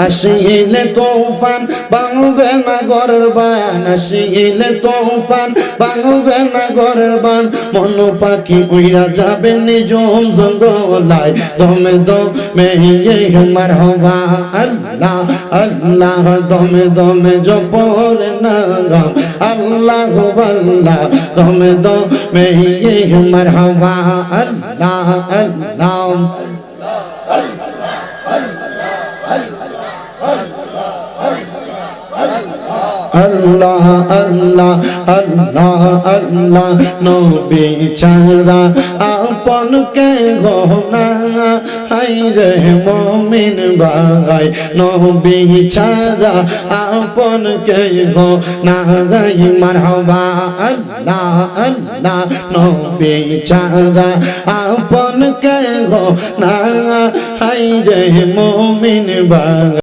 আসিলে তুফান ভাঙবে না ঘরের বান, আসিলে তুফান ভাঙবে না ঘরের বান। মন পাখি উইরা যাবে নিজম জঙ্গলায়, দমে দমে মারহাবা আল্লাহ আল্লাহ, দমে দমে জপরে নাম আল্লাহ আল্লাহ, দমে দমে মারহাবা আল্লাহ আল্লাহ। আল্লাহ আল্লাহ আল্লাহ আল্লাহ, নবী ছাড়া আপন কে গহনা, হাই রে মুমিন ভাই নবী ছাড়া আপন কে গহনা। মারহাবা আল্লাহ আল্লাহ, নবী ছাড়া আপন কে গহনা, হাই রে মুমিন ভাই।